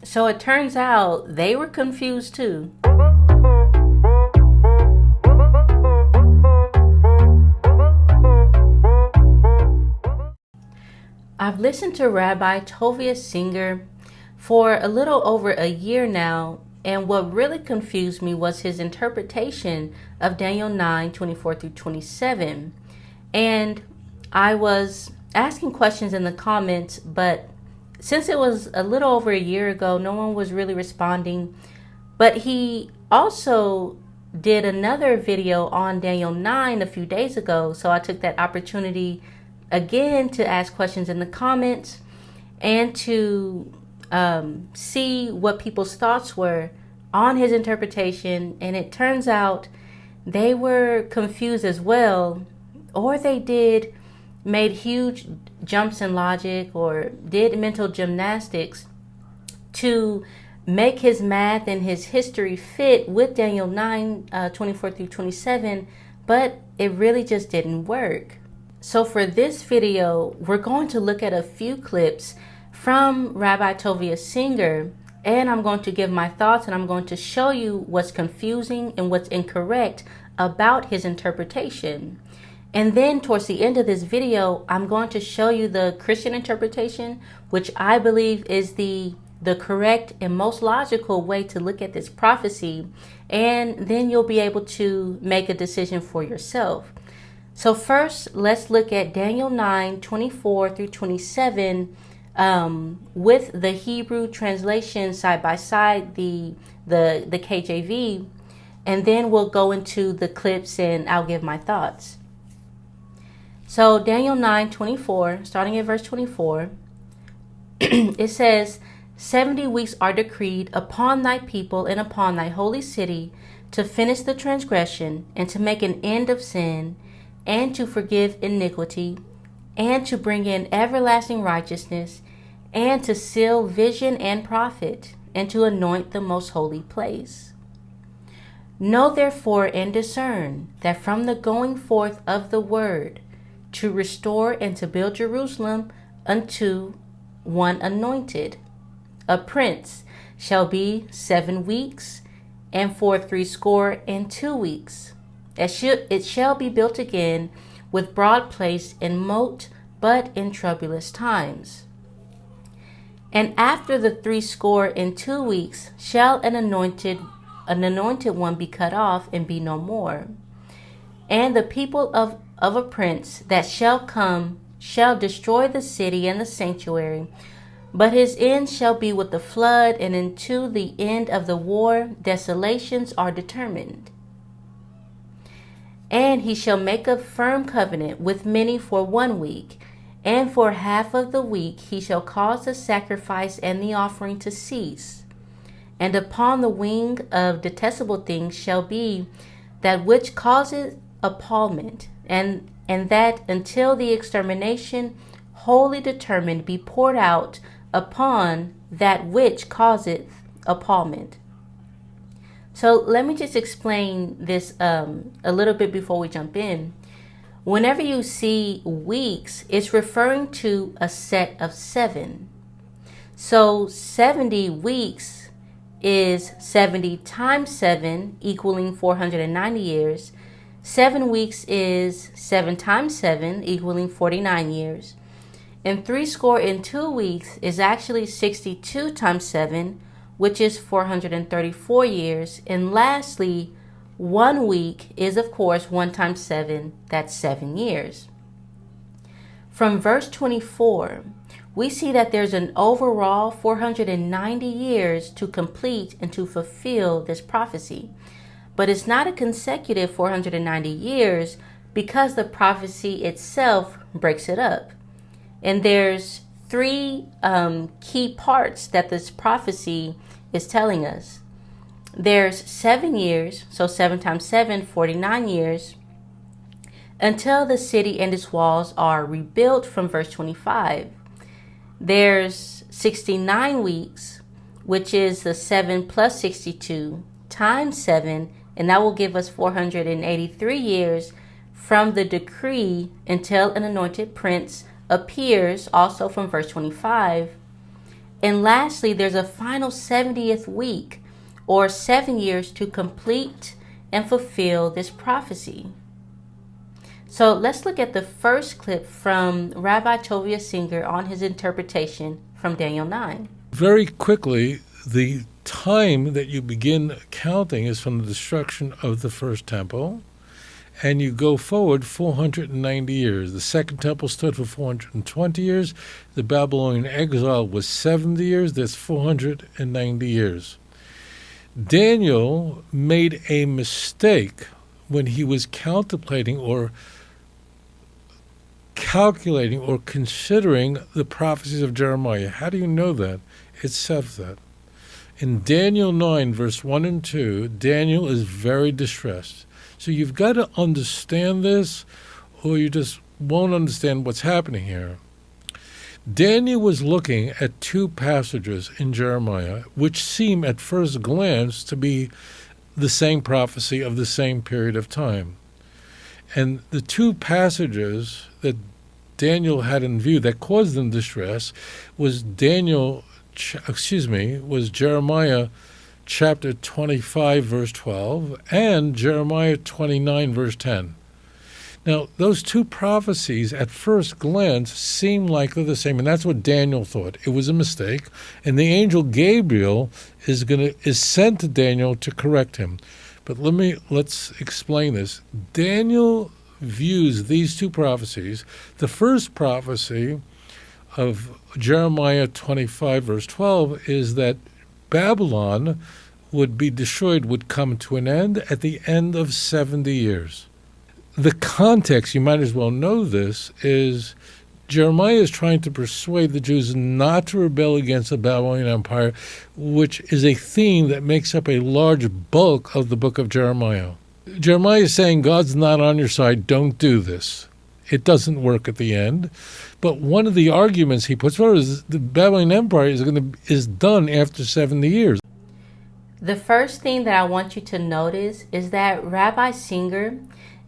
So it turns out they were confused too. I've listened to Rabbi Tovia Singer for a little over a year now, and what really confused me was his interpretation of Daniel 9:24-27. And I was asking questions in the comments, but since it was a little over a year ago, no one was really responding. But he also did another video on Daniel 9 a few days ago, so I took that opportunity again to ask questions in the comments and to see what people's thoughts were on his interpretation. And it turns out they were confused as well, or they made huge jumps in logic or did mental gymnastics to make his math and his history fit with Daniel 9:24-27, but it really just didn't work. So for this video, we're going to look at a few clips from Rabbi Tovia Singer, and I'm going to give my thoughts, and I'm going to show you what's confusing and what's incorrect about his interpretation. And then towards the end of this video, I'm going to show you the Christian interpretation, which I believe is the correct and most logical way to look at this prophecy. And then you'll be able to make a decision for yourself. So first, let's look at Daniel 9:24-27 with the Hebrew translation side by side, the KJV, and then we'll go into the clips and I'll give my thoughts. So Daniel 9:24, starting at verse 24, it says, 70 weeks are decreed upon thy people and upon thy holy city to finish the transgression and to make an end of sin and to forgive iniquity and to bring in everlasting righteousness and to seal vision and prophet and to anoint the most holy place. Know therefore and discern that from the going forth of the word to restore and to build Jerusalem unto one anointed, a prince shall be 7 weeks, and for 62 weeks. It shall be built again with broad place and moat, but in troublous times. And after the 62 weeks shall an anointed one be cut off and be no more. And the people of a prince that shall come shall destroy the city and the sanctuary, but his end shall be with the flood, and unto the end of the war desolations are determined. And he shall make a firm covenant with many for 1 week, and for half of the week he shall cause the sacrifice and the offering to cease. And upon the wing of detestable things shall be that which causeth appalment, and that until the extermination wholly determined be poured out upon that which causeth appalment. So let me just explain this a little bit before we jump in. Whenever you see weeks, it's referring to a set of 7. So 70 weeks is 70 times 7, equaling 490 years. 7 weeks is 7 times 7, equaling 49 years. And 62 weeks is actually 62 times 7, which is 434 years. And lastly, 1 week is, of course, 1 times 7, that's 7 years. From verse 24, we see that there's an overall 490 years to complete and to fulfill this prophecy. But it's not a consecutive 490 years because the prophecy itself breaks it up. And there's 3 key parts that this prophecy is telling us. There's 7 years, so 7 times 7, 49 years, until the city and its walls are rebuilt from verse 25. There's 69 weeks, which is the 7 plus 62 times 7, and that will give us 483 years from the decree until an anointed prince appears, also from verse 25. And lastly, there's a final 70th week, or 7 years, to complete and fulfill this prophecy. So let's look at the first clip from Rabbi Tovia Singer on his interpretation from Daniel 9. Very quickly, the time that you begin counting is from the destruction of the first temple, and you go forward 490 years. The second temple stood for 420 years. The Babylonian exile was 70 years. That's 490 years. Daniel made a mistake when he was contemplating or calculating or considering the prophecies of Jeremiah. How do you know that? It says that. In Daniel 9, verse 1 and 2, Daniel is very distressed. So you've got to understand this, or you just won't understand what's happening here. Daniel was looking at two passages in Jeremiah, which seem at first glance to be the same prophecy of the same period of time. And the two passages that Daniel had in view that caused him distress was Jeremiah chapter 25, verse 12, and Jeremiah 29, verse 10. Now, those two prophecies at first glance seem like they're the same, and that's what Daniel thought. It was a mistake, and the angel Gabriel is sent to Daniel to correct him. But let's explain this. Daniel views these two prophecies. The first prophecy of Jeremiah 25, verse 12, is that Babylon would be destroyed, would come to an end at the end of 70 years. The context, you might as well know this, is Jeremiah is trying to persuade the Jews not to rebel against the Babylonian Empire, which is a theme that makes up a large bulk of the book of Jeremiah. Jeremiah is saying, God's not on your side, don't do this. It doesn't work at the end. But one of the arguments he puts forward is the Babylonian Empire is done after 70 years. The first thing that I want you to notice is that Rabbi Singer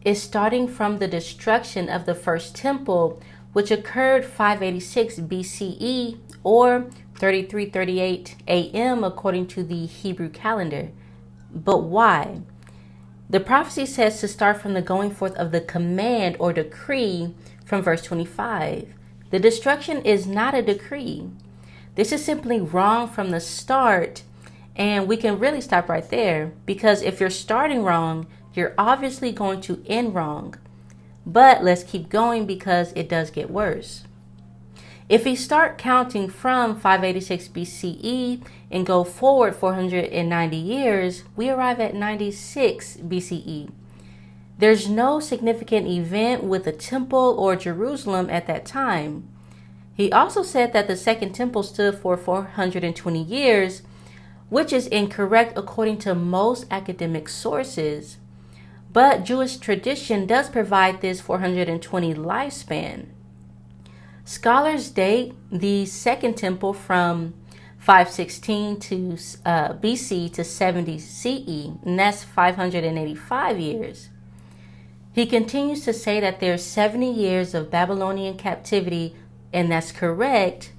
is starting from the destruction of the first temple, which occurred 586 BCE or 3338 AM according to the Hebrew calendar. But why? The prophecy says to start from the going forth of the command or decree from verse 25. The destruction is not a decree. This is simply wrong from the start, and we can really stop right there, because if you're starting wrong, you're obviously going to end wrong. But let's keep going because it does get worse. If we start counting from 586 BCE and go forward 490 years, we arrive at 96 BCE. There's no significant event with the temple or Jerusalem at that time. He also said that the second temple stood for 420 years, which is incorrect according to most academic sources. But Jewish tradition does provide this 420 lifespan. Scholars date the second temple from 516 to BC to 70 CE, and that's 585 years. He continues to say that there's 70 years of Babylonian captivity, and that's correct,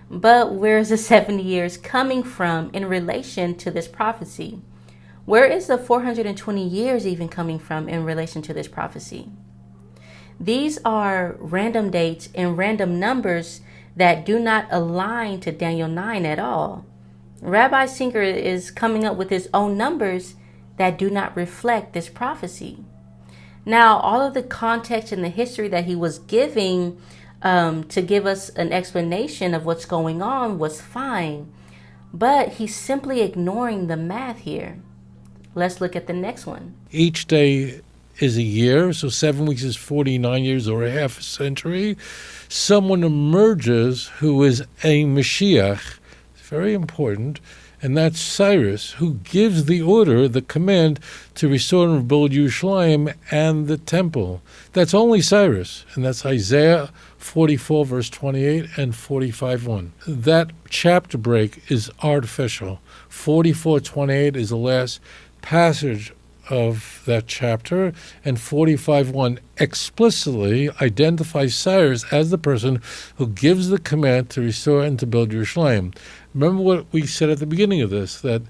but where is the 70 years coming from in relation to this prophecy? Where is the 420 years even coming from in relation to this prophecy? These are random dates and random numbers that do not align to Daniel 9 at all. Rabbi Singer is coming up with his own numbers that do not reflect this prophecy. Now, all of the context and the history that he was giving to give us an explanation of what's going on was fine, but he's simply ignoring the math here. Let's look at the next one. Each day is a year, so 7 weeks is 49 years or a half a century. Someone emerges who is a Mashiach, very important, and that's Cyrus, who gives the order, the command to restore and rebuild Yerushalayim and the temple. That's only Cyrus, and that's Isaiah 44, verse 28 and 45:1. That chapter break is artificial. 44:28 is the last passage of that chapter, and 45:1 explicitly identifies Cyrus as the person who gives the command to restore and to build Jerusalem. Remember what we said at the beginning of this, that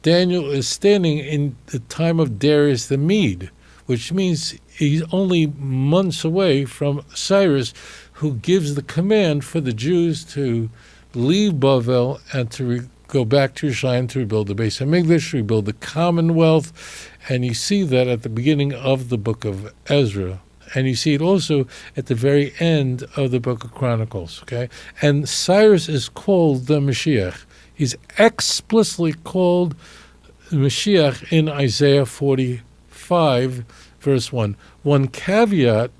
Daniel is standing in the time of Darius the Mede, which means he's only months away from Cyrus, who gives the command for the Jews to leave Bavel and to go back to Jerusalem to rebuild the Beis Hamikdash, rebuild the Commonwealth. And you see that at the beginning of the book of Ezra. And you see it also at the very end of the book of Chronicles. Okay, and Cyrus is called the Mashiach. He's explicitly called Mashiach in Isaiah 45, verse 1. One caveat: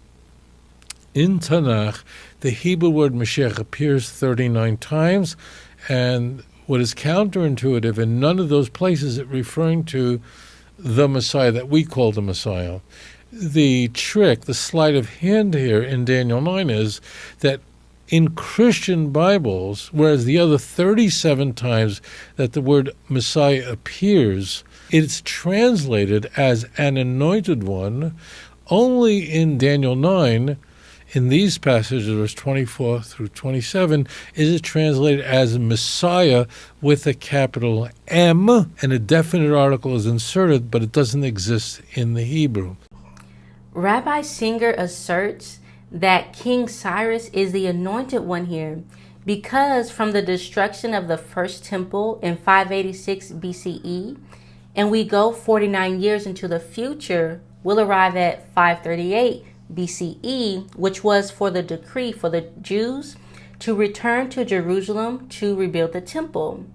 in Tanakh, the Hebrew word Mashiach appears 39 times, and what is counterintuitive, in none of those places it referring to the Messiah that we call the Messiah. The trick, the sleight of hand here in Daniel 9 is that in Christian Bibles, whereas the other 37 times that the word Messiah appears, it's translated as an anointed one. Only in Daniel 9, in these passages, verse 24 through 27, is it translated as Messiah with a capital M, and a definite article is inserted, but it doesn't exist in the Hebrew. Rabbi Singer asserts that King Cyrus is the anointed one here because from the destruction of the first temple in 586 BCE, and we go 49 years into the future, we'll arrive at 538 BCE, which was for the decree for the Jews to return to Jerusalem to rebuild the temple.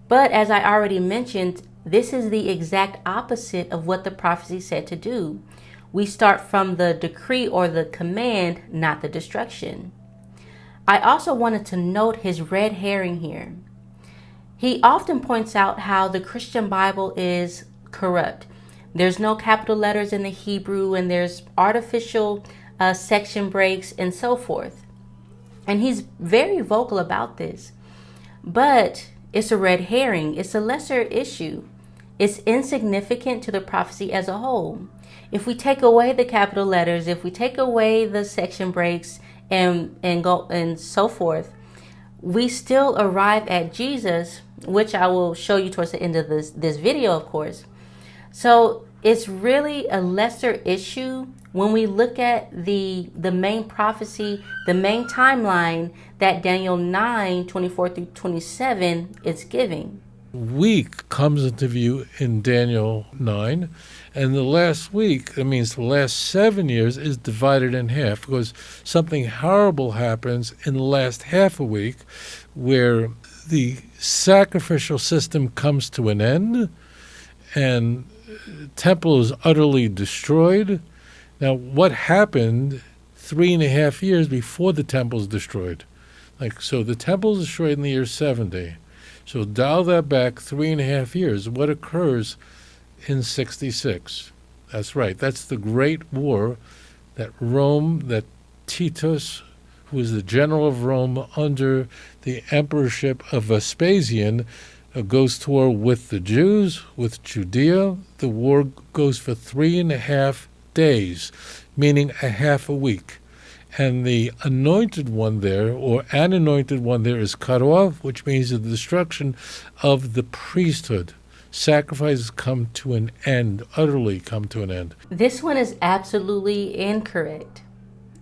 But as I already mentioned, this is the exact opposite of what the prophecy said to do. We start from the decree or the command, not the destruction. I also wanted to note his red herring here. He often points out how the Christian Bible is corrupt. There's no capital letters in the Hebrew, and there's artificial section breaks and so forth. And he's very vocal about this. But it's a red herring. It's a lesser issue. It's insignificant to the prophecy as a whole. If we take away the capital letters, if we take away the section breaks and go and so forth, we still arrive at Jesus, which I will show you towards the end of this video, of course. So it's really a lesser issue when we look at the main prophecy, the main timeline that Daniel 9, 24 through 27 is giving. Week comes into view in Daniel 9, and the last week, that means the last 7 years, is divided in half because something horrible happens in the last half a week where the sacrificial system comes to an end and temple is utterly destroyed. Now, what happened 3.5 years before the temple is destroyed? So the temple is destroyed in the year 70. So dial that back 3.5 years. What occurs in 66? That's right. That's the Great War that Rome, that Titus, who was the general of Rome under the emperorship of Vespasian, goes to war with the Jews, with Judea. The war goes for 3.5 days, meaning a half a week. And the anointed one there, or an anointed one there, is cut off, which means the destruction of the priesthood. Sacrifices come to an end, utterly come to an end. This one is absolutely incorrect.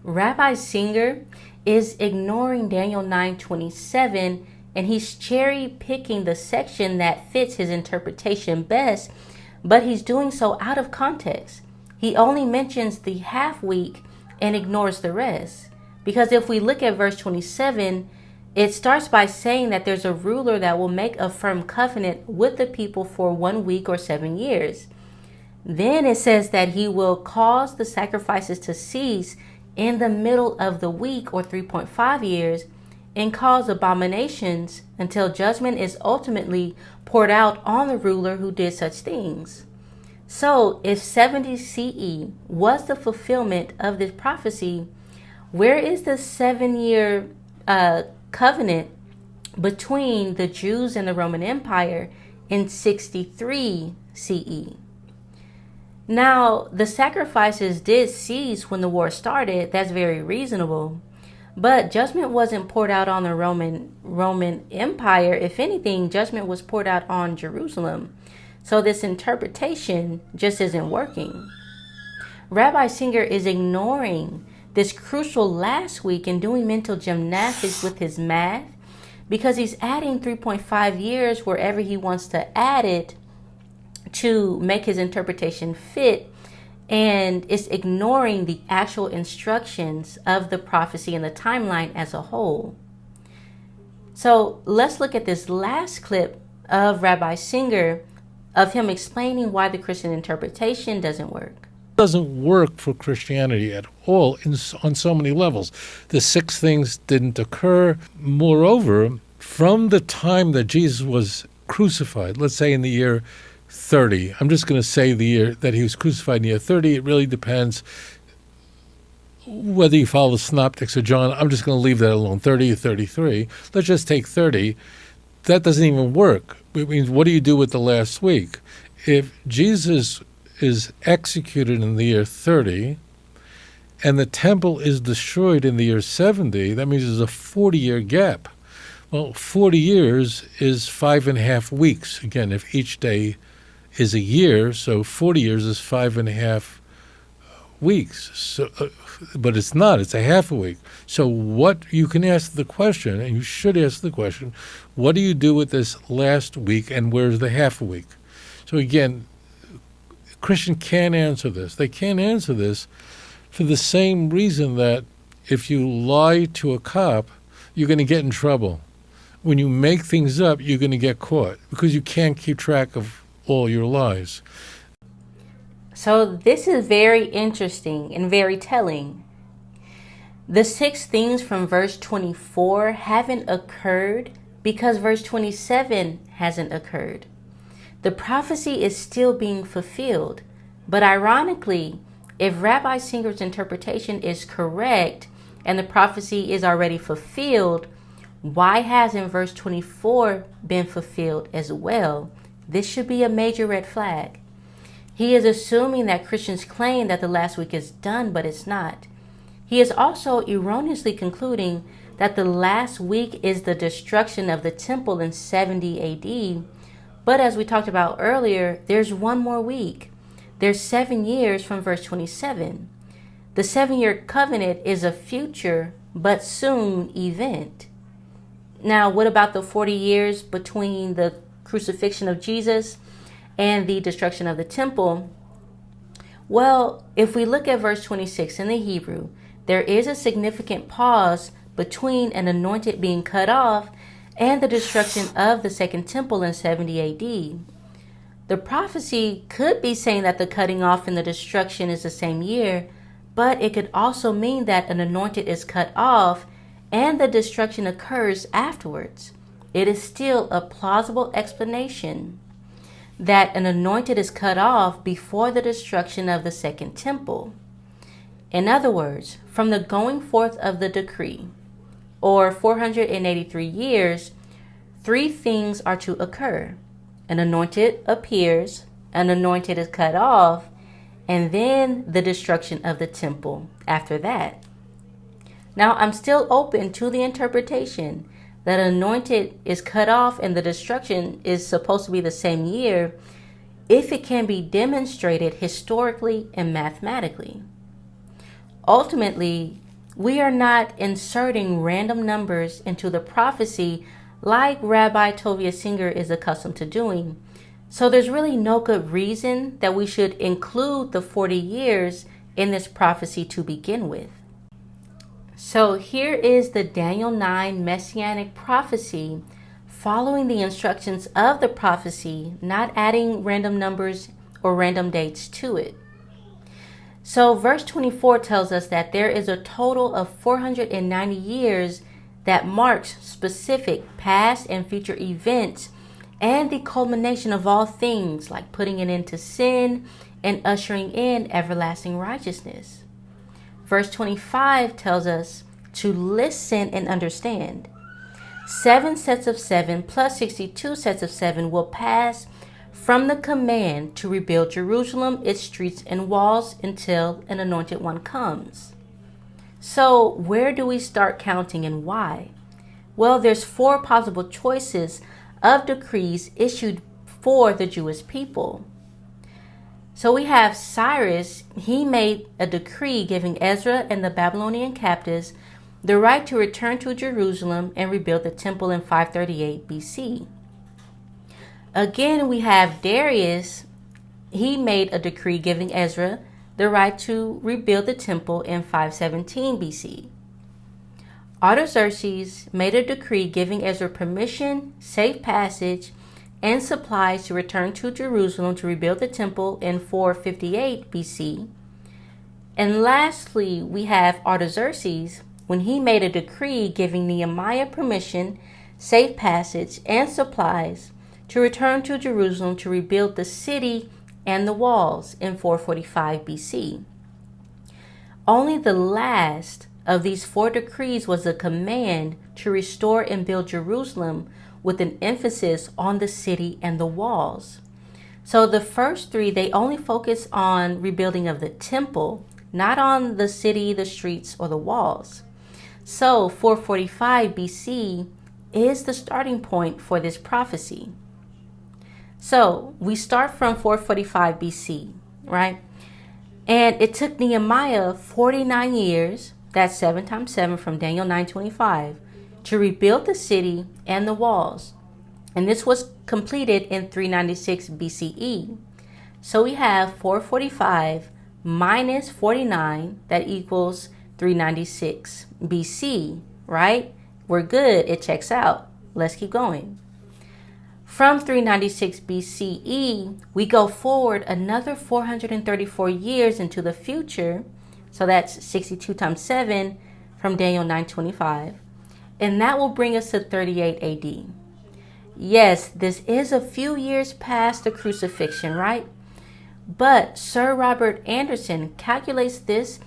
Rabbi Singer is ignoring Daniel 9:27, and he's cherry-picking the section that fits his interpretation best, but he's doing so out of context. He only mentions the half week and ignores the rest. Because if we look at verse 27, it starts by saying that there's a ruler that will make a firm covenant with the people for 1 week or 7 years. Then it says that he will cause the sacrifices to cease in the middle of the week or 3.5 years and cause abominations until judgment is ultimately poured out on the ruler who did such things. So if 70 CE was the fulfillment of this prophecy, where is the 7-year covenant between the Jews and the Roman Empire in 63 CE? Now, the sacrifices did cease when the war started. That's very reasonable. But judgment wasn't poured out on the Roman Empire. If anything, judgment was poured out on Jerusalem. So this interpretation just isn't working. Rabbi Singer is ignoring this crucial last week and doing mental gymnastics with his math because he's adding 3.5 years wherever he wants to add it to make his interpretation fit, and it's ignoring the actual instructions of the prophecy and the timeline as a whole. So let's look at this last clip of Rabbi Singer of him explaining why the Christian interpretation doesn't work. It doesn't work for Christianity at all on so many levels. The 6 things didn't occur. Moreover, from the time that Jesus was crucified, let's say in the year 30. I'm just going to say the year that he was crucified in the year 30. It really depends whether you follow the Synoptics or John. I'm just going to leave that alone, 30 or 33. Let's just take 30. That doesn't even work. It means, what do you do with the last week? If Jesus is executed in the year 30 and the temple is destroyed in the year 70, that means there's a 40-year gap. Well, 40 years is 5.5 weeks. Again, if each day is a year, so 40 years is 5.5 weeks. So, but it's not, it's a half a week. So what you can ask the question, and you should ask the question, what do you do with this last week and where's the half a week? So again, Christian can't answer this. They can't answer this for the same reason that if you lie to a cop, you're going to get in trouble. When you make things up, you're going to get caught because you can't keep track of all your lies. So this is very interesting and very telling. The 6 things from verse 24 haven't occurred because verse 27 hasn't occurred. The prophecy is still being fulfilled. But ironically, if Rabbi Singer's interpretation is correct and the prophecy is already fulfilled, why hasn't verse 24 been fulfilled as well? This should be a major red flag. He is assuming that Christians claim that the last week is done, but it's not. He is also erroneously concluding that the last week is the destruction of the temple in 70 AD. But as we talked about earlier, there's one more week. There's 7 years from verse 27. The 7-year covenant is a future but soon event. Now, what about the 40 years between the crucifixion of Jesus and the destruction of the temple? Well, if we look at verse 26 in the Hebrew, there is a significant pause between an anointed being cut off and the destruction of the second temple in 70 AD. The prophecy could be saying that the cutting off and the destruction is the same year, but it could also mean that an anointed is cut off and the destruction occurs afterwards. It is still a plausible explanation that an anointed is cut off before the destruction of the second temple. In other words, from the going forth of the decree, or 483 years, 3 things are to occur. An anointed appears, an anointed is cut off, and then the destruction of the temple after that. Now, I'm still open to the interpretation that anointed is cut off and the destruction is supposed to be the same year if it can be demonstrated historically and mathematically. Ultimately, we are not inserting random numbers into the prophecy like Rabbi Tovia Singer is accustomed to doing. So there's really no good reason that we should include the 40 years in this prophecy to begin with. So here is the Daniel 9 messianic prophecy following the instructions of the prophecy, not adding random numbers or random dates to it. So verse 24 tells us that there is a total of 490 years that marks specific past and future events and the culmination of all things, like putting an end to sin and ushering in everlasting righteousness. Verse 25 tells us to listen and understand. 7 sets of 7 plus 62 sets of 7 will pass from the command to rebuild Jerusalem, its streets and walls, until an anointed one comes. So where do we start counting and why? Well, there's 4 possible choices of decrees issued for the Jewish people. So we have Cyrus. He made a decree giving Ezra and the Babylonian captives the right to return to Jerusalem and rebuild the temple in 538 BC. Again, we have Darius. He made a decree giving Ezra the right to rebuild the temple in 517 BC. Artaxerxes made a decree giving Ezra permission, safe passage, and supplies to return to Jerusalem to rebuild the temple in 458 BC. And lastly, we have Artaxerxes when he made a decree giving Nehemiah permission, safe passage, and supplies to return to Jerusalem to rebuild the city and the walls in 445 BC. Only the last of these 4 decrees was a command to restore and build Jerusalem with an emphasis on the city and the walls. So the first 3, they only focus on rebuilding of the temple, not on the city, the streets, or the walls. So 445 BC is the starting point for this prophecy. So we start from 445 BC, right? And it took Nehemiah 49 years, that's 7 times 7 from Daniel 9:25, to rebuild the city and the walls. And this was completed in 396 BCE. So we have 445 minus 49, that equals 396 BC, right? We're good. It checks out. Let's keep going. From 396 BCE, we go forward another 434 years into the future. So that's 62 times 7 from Daniel 9:25. And that will bring us to 38 AD. Yes, this is a few years past the crucifixion, right? But Sir Robert Anderson calculates this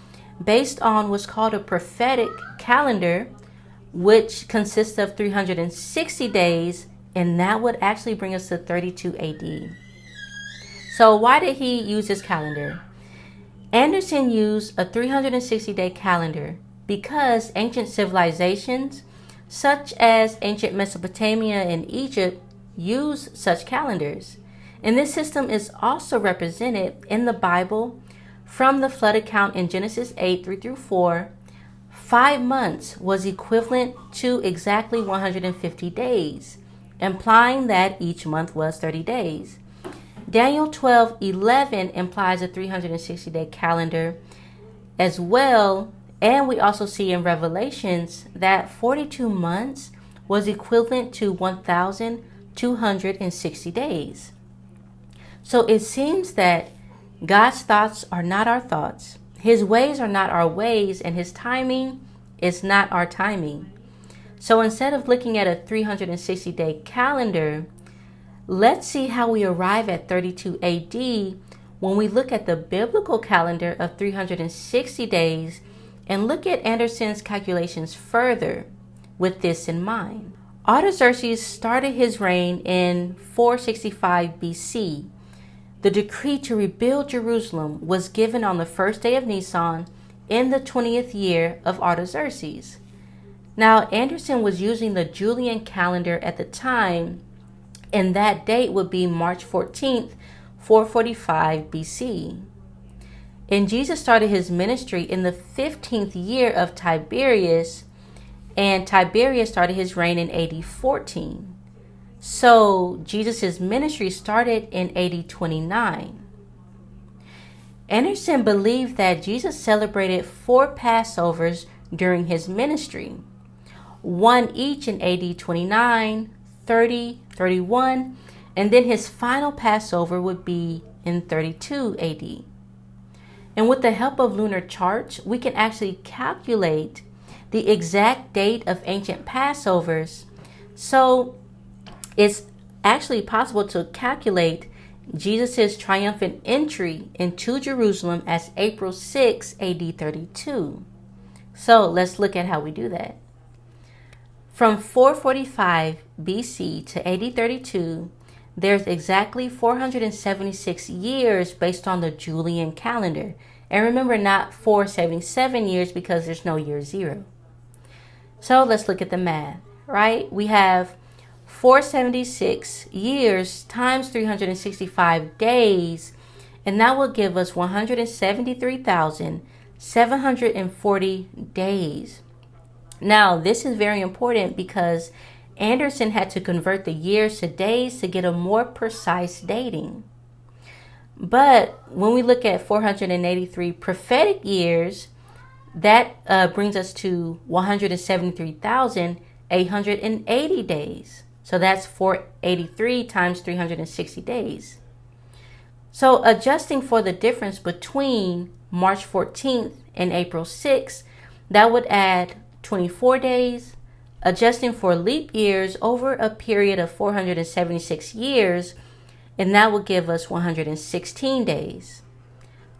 based on what's called a prophetic calendar, which consists of 360 days, and that would actually bring us to 32 AD. So why did he use this calendar? Anderson used a 360-day calendar because ancient civilizations, such as ancient Mesopotamia and Egypt, use such calendars. And this system is also represented in the Bible from the flood account in Genesis 8, 3-4. 5 months was equivalent to exactly 150 days, implying that each month was 30 days. Daniel 12:11 implies a 360-day calendar as well, and we also see in Revelations that 42 months was equivalent to 1,260 days. So it seems that God's thoughts are not our thoughts. His ways are not our ways, and his timing is not our timing. So instead of looking at a 360-day calendar, let's see how we arrive at 32 AD when we look at the biblical calendar of 360 days and look at Anderson's calculations further with this in mind. Artaxerxes started his reign in 465 BC. The decree to rebuild Jerusalem was given on the first day of Nisan in the 20th year of Artaxerxes. Now, Anderson was using the Julian calendar at the time, and that date would be March 14th, 445 BC. And Jesus started his ministry in the 15th year of Tiberius, and Tiberius started his reign in AD 14. So Jesus' ministry started in AD 29. Anderson believed that Jesus celebrated 4 Passovers during his ministry, one each in AD 29, 30, 31, and then his final Passover would be in 32 AD. And with the help of lunar charts, we can actually calculate the exact date of ancient Passovers. So it's actually possible to calculate Jesus' triumphant entry into Jerusalem as April 6, AD 32. So let's look at how we do that. From 445 BC to AD 32, there's exactly 476 years based on the Julian calendar. And remember, not 477 years because there's no year zero. So let's look at the math, right? We have 476 years times 365 days, and that will give us 173,740 days. Now, this is very important because Anderson had to convert the years to days to get a more precise dating. But when we look at 483 prophetic years, that brings us to 173,880 days. So that's 483 times 360 days. So adjusting for the difference between March 14th and April 6th, that would add 24 days. Adjusting for leap years over a period of 476 years, and that will give us 116 days.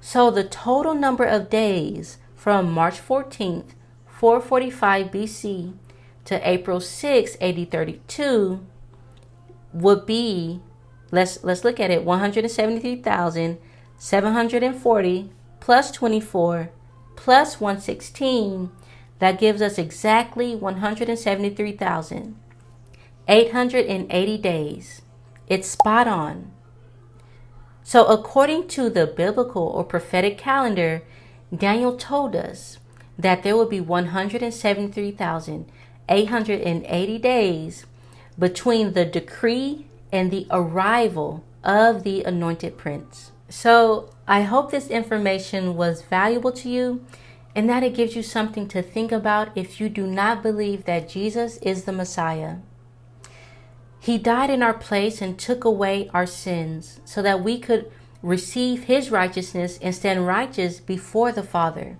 So the total number of days from March 14th, 445 BC to April 6, AD 32 would be, let's look at it, 173,740 plus 24 plus 116. That gives us exactly 173,880 days. It's spot on. So according to the biblical or prophetic calendar, Daniel told us that there will be 173,880 days between the decree and the arrival of the anointed prince. So I hope this information was valuable to you, and that it gives you something to think about if you do not believe that Jesus is the Messiah. He died in our place and took away our sins so that we could receive his righteousness and stand righteous before the Father.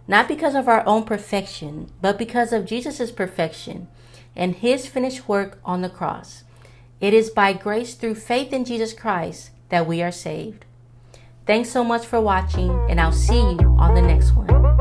Not because of our own perfection, but because of Jesus' perfection and his finished work on the cross. It is by grace through faith in Jesus Christ that we are saved. Thanks so much for watching, and I'll see you on the next one.